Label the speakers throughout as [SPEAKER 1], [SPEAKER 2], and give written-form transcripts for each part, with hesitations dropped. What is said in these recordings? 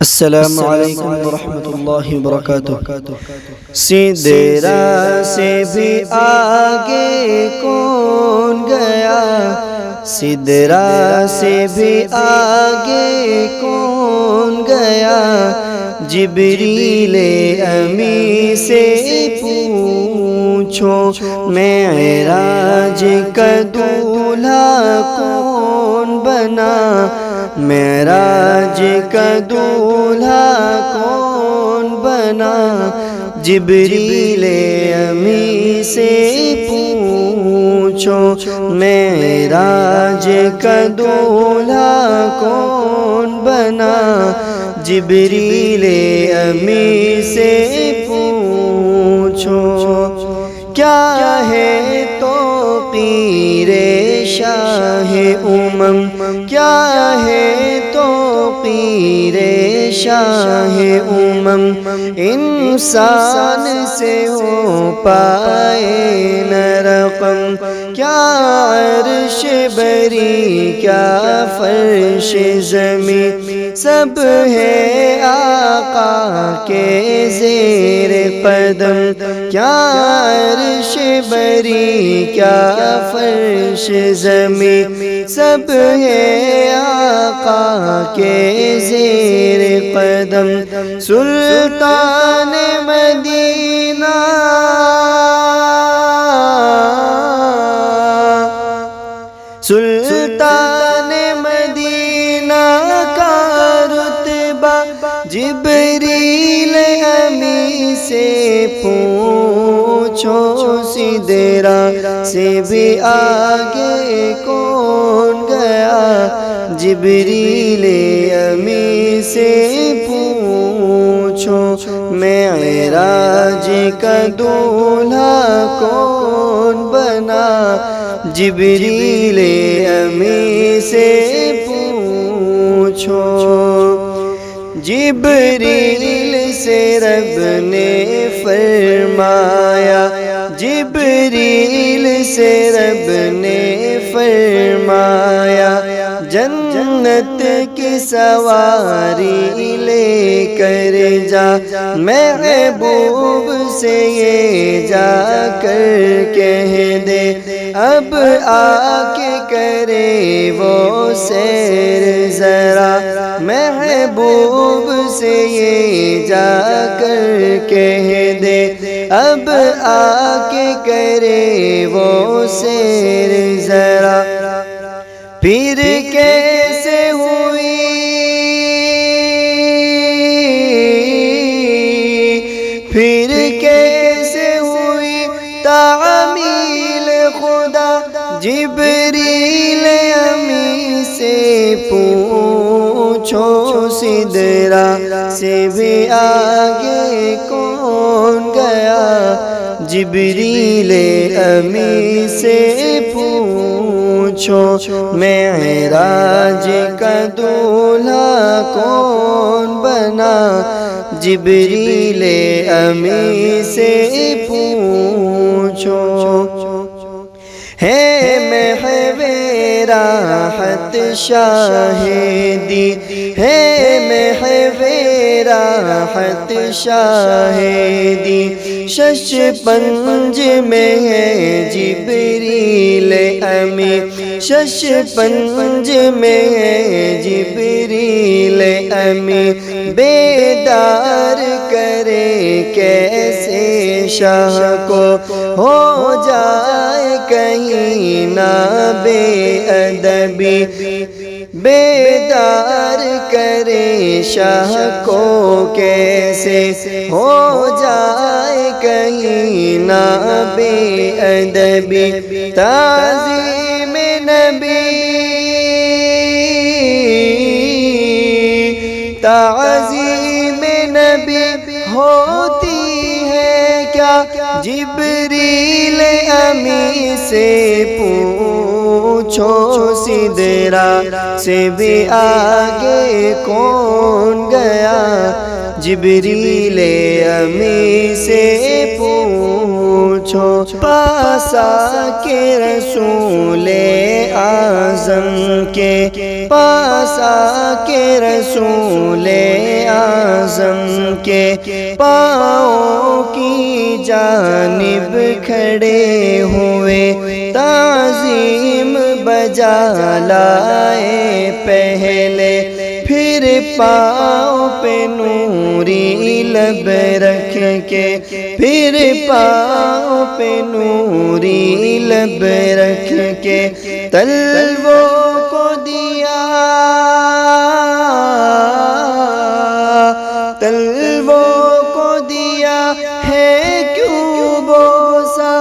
[SPEAKER 1] السلام علیکم ورحمۃ اللہ وبرکاتہ۔ سدرہ سے بھی آگے کون گیا، سدرہ سے بھی آگے کون گیا، جبریل امی سے پوچھو معراج کا دولہا کون بنا، معراج کا دولہا کون بنا، جبریل امی سے پوچھو معراج کا دولہا کون بنا، جبریل امی سے پوچھو۔ کیا ہے توقیر شاہ امم، کیا ہے توقیر شاہ امم، انسان سے ہو پائے نہ رقم، کیا عرش بری کیا فرش زمین، سب ہے آقا کے زیر قدم، کیا عرش بری کیا فرش زمین، سب ہے آقا کے زیر قدم، سلطان مدینہ سلطان مدینہ کا رتبہ، جبریل امی سے پوچھو، سدرہ سے بھی آگے کون گیا، جبریل امی سے پوچھو معراج کا دولہا کون بنا، جبریل امی سے پوچھو۔ جبریل سے رب نے فرمایا، جبریل سے رب نے فرمایا، جنت کی سواری لے کر جا، محبوب سے یہ جا کر کہہ دے، اب آ کے کرے وہ سیر ذرا، محبوب سے یہ جا کر کہہ دے، اب آ کے کرے وہ سیر ذرا۔ پھر کیسے ہوئی، پھر کیسے ہوئی تعمیل خدا، جبریل امی سے پوچھو، سدرہ سے بھی آگے کون گیا، جبریل امی سے پوچھو معراج کا دولہا کون بنا، جبریل امی سے پوچھو۔ ہے محو راحت شاہدی، ہے محو راحت شاہدی، شش پنج میں ہے جبریل امی، شش پنج میں ہے جبریل امی، بیدار کرے کیسے شاہ کو، ہو جائے کہیں نہ بے ادبی، بیدار کرے شاہ کو کیسے، ہو جائے کہیں نہ بے ادبی، تعظیم نبی، تعظیم نبی ہوتی ہے کیا، جبریل امی سے پوچھو، سدرہ سے بھی آگے کون گیا، جبریل امی سے پوچھو۔ پاسا کے رسول اعظم کے، پاسا کے رسول
[SPEAKER 2] اعظم کے پاؤں کی جانب کھڑے ہوئے تعظیم بجا لائے پہلے، پھر پاؤں پہ نوری لب رکھ کے، پھر پاؤں پہ نوری لب رکھ کے تلووں کو دیا، تلووں کو دیا ہے کیوں بوسا،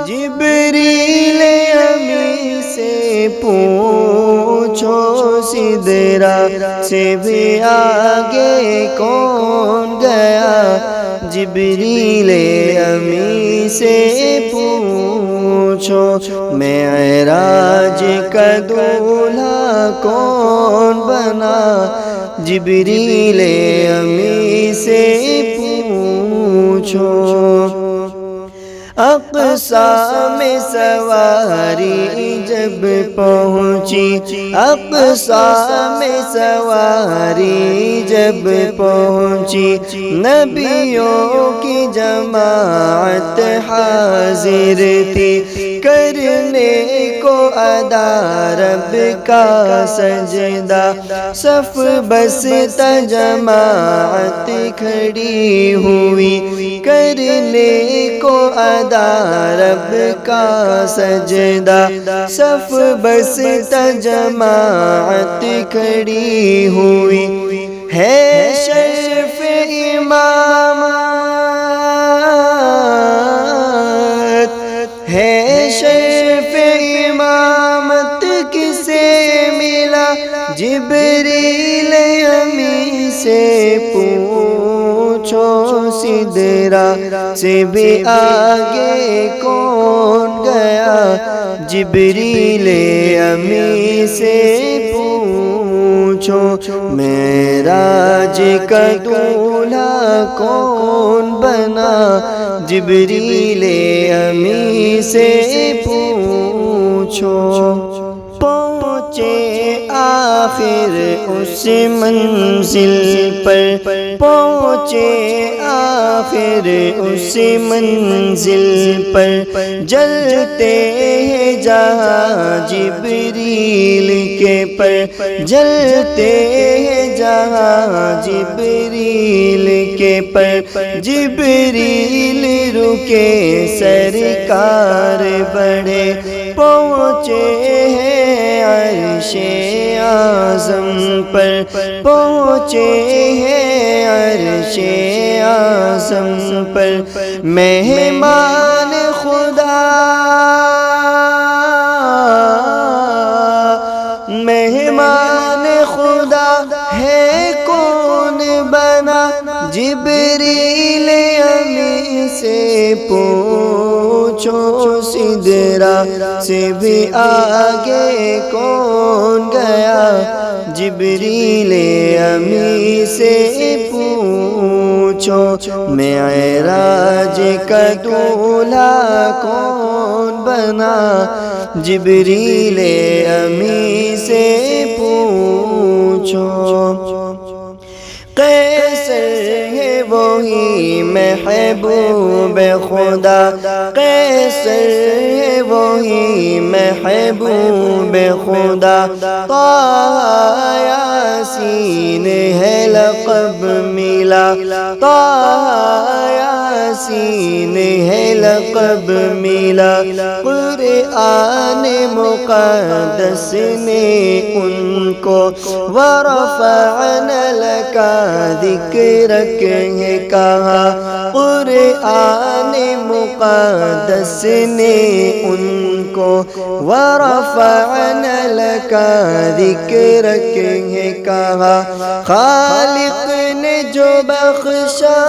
[SPEAKER 2] جبریل امین سے پوچھو سدرا سے بھی آگے کون گیا، جبریل امین سے پوچھو معراج کا دولہا کون بنا، جبریل امین سے پوچھو۔ اقصیٰ میں سواری جب پہنچی، اقصیٰ میں سواری جب پہنچی، نبیوں کی جماعت حاضر تھی، کرنے کو ادا رب کا سجدہ، صف بستا جماعت کھڑی ہوئی، کرنے کو ادا رب کا سجدہ، صف بستا جماعت کھڑی ہوئی، ہے شرف امامت، ہے شرف امامت کسے ملا، جبریل امین سے پوچھو سدرا سے بھی آگے کون گیا، جبریل امین سے پوچھو معراج کا دولہا کون بنا، جبریل امین سے پوچھو۔ پہنچے آخر اس منزل پر، پہنچے آخر اس منزل پر، جلتے ہیں جہاں جبریل کے پر، جلتے ہیں جہاں جبریل کے پر، جبریل رکے سرکار بڑھے، پہنچے ہیں عرش اعظم پر، پہنچے ہیں عرش اعظم پر، مہمان خدا، مہمان خدا ہے کون بنا، جبریل امین سے پوچھو سدرا سے بھی آگے کون گیا، جبریل امین سے پوچھو معراج کا دولہا کون بنا، جبریل امین سے پوچھو۔ قیصر ہے وہی محبوب خدا، قیصر ہے وہی محبوب خدا، طٰہٰ یاسین ہے لقب ملا، طٰہٰ یاسین ہے لقب ملا، قرآن مقدس نے ان کو ورفعنا لک ذکرک کہا، قرآن مقدس نے ان کو ورفعنا لک ذکرک کہا، خالق نے جو بخشا،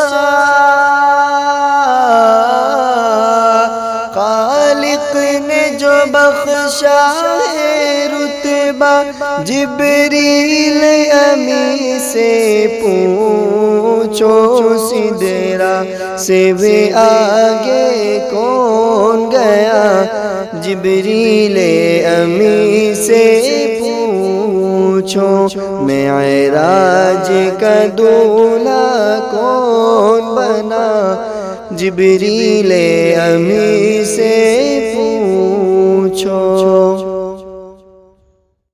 [SPEAKER 2] خالق نے جو بخشا ہے رتبہ، جبریل امین سے پوچھو سدرا سے بھی آگے کون گیا، جبریل امین سے پوچھو۔ پوچھو معراج کا دولہا کون بنا جبریل امی سے پوچھو